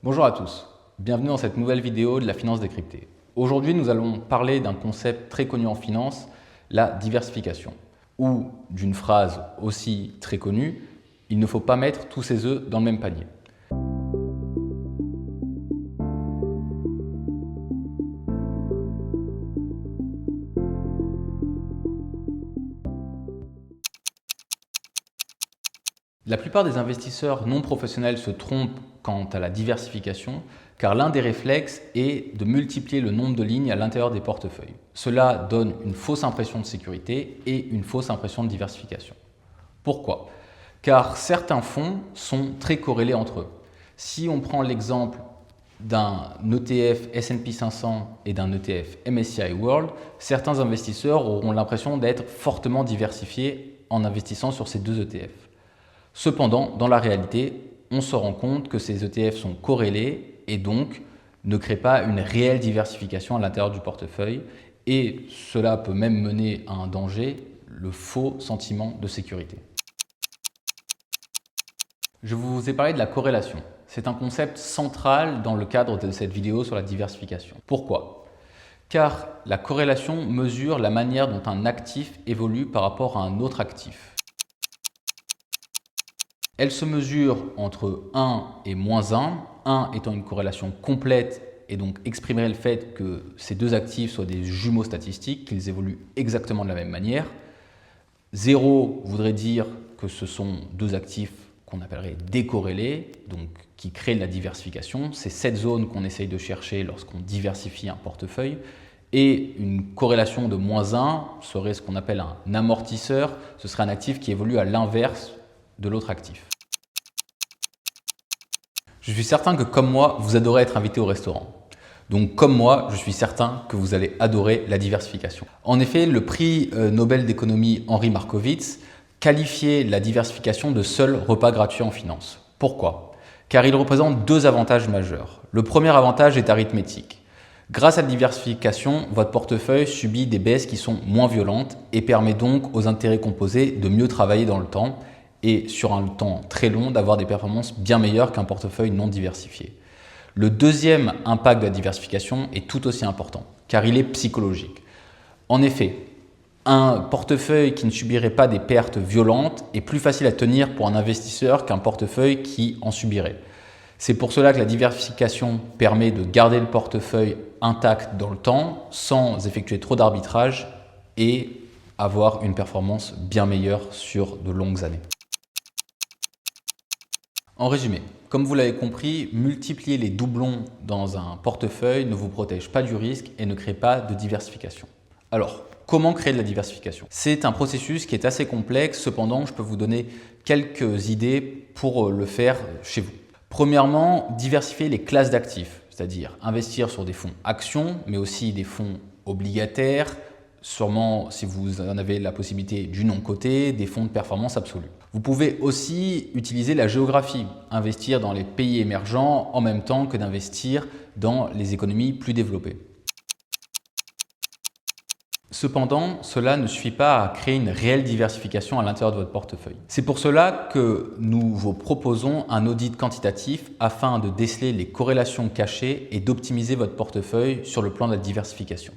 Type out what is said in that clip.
Bonjour à tous, bienvenue dans cette nouvelle vidéo de la finance décryptée. Aujourd'hui, nous allons parler d'un concept très connu en finance, la diversification, ou d'une phrase aussi très connue, il ne faut pas mettre tous ses œufs dans le même panier. La plupart des investisseurs non professionnels se trompent quant à la diversification, car l'un des réflexes est de multiplier le nombre de lignes à l'intérieur des portefeuilles. Cela donne une fausse impression de sécurité et une fausse impression de diversification. Pourquoi? Car certains fonds sont très corrélés entre eux. Si on prend l'exemple d'un ETF S&P 500 et d'un ETF MSCI World, certains investisseurs auront l'impression d'être fortement diversifiés en investissant sur ces deux ETF. Cependant, dans la réalité, on se rend compte que ces ETF sont corrélés et donc ne créent pas une réelle diversification à l'intérieur du portefeuille et cela peut même mener à un danger, le faux sentiment de sécurité. Je vous ai parlé de la corrélation. C'est un concept central dans le cadre de cette vidéo sur la diversification. Pourquoi? Car la corrélation mesure la manière dont un actif évolue par rapport à un autre actif. Elle se mesure entre 1 et moins 1, 1 étant une corrélation complète et donc exprimerait le fait que ces deux actifs soient des jumeaux statistiques, qu'ils évoluent exactement de la même manière. 0 voudrait dire que ce sont deux actifs qu'on appellerait décorrélés, donc qui créent de la diversification. C'est cette zone qu'on essaye de chercher lorsqu'on diversifie un portefeuille. Et une corrélation de moins 1 serait ce qu'on appelle un amortisseur. Ce serait un actif qui évolue à l'inverse de l'autre actif. Je suis certain que comme moi, vous adorez être invité au restaurant. Donc comme moi, je suis certain que vous allez adorer la diversification. En effet, le prix Nobel d'économie Henri Markowitz qualifiait la diversification de seul repas gratuit en finance. Pourquoi? Car il représente deux avantages majeurs. Le premier avantage est arithmétique. Grâce à la diversification, votre portefeuille subit des baisses qui sont moins violentes et permet donc aux intérêts composés de mieux travailler dans le temps et sur un temps très long d'avoir des performances bien meilleures qu'un portefeuille non diversifié. Le deuxième impact de la diversification est tout aussi important, car il est psychologique. En effet, un portefeuille qui ne subirait pas des pertes violentes est plus facile à tenir pour un investisseur qu'un portefeuille qui en subirait. C'est pour cela que la diversification permet de garder le portefeuille intact dans le temps sans effectuer trop d'arbitrage et avoir une performance bien meilleure sur de longues années. En résumé, comme vous l'avez compris, multiplier les doublons dans un portefeuille ne vous protège pas du risque et ne crée pas de diversification. Alors, comment créer de la diversification? C'est un processus qui est assez complexe, cependant je peux vous donner quelques idées pour le faire chez vous. Premièrement, diversifier les classes d'actifs, c'est-à-dire investir sur des fonds actions, mais aussi des fonds obligataires, sûrement si vous en avez la possibilité du non-coté, des fonds de performance absolue. Vous pouvez aussi utiliser la géographie, investir dans les pays émergents en même temps que d'investir dans les économies plus développées. Cependant, cela ne suffit pas à créer une réelle diversification à l'intérieur de votre portefeuille. C'est pour cela que nous vous proposons un audit quantitatif afin de déceler les corrélations cachées et d'optimiser votre portefeuille sur le plan de la diversification.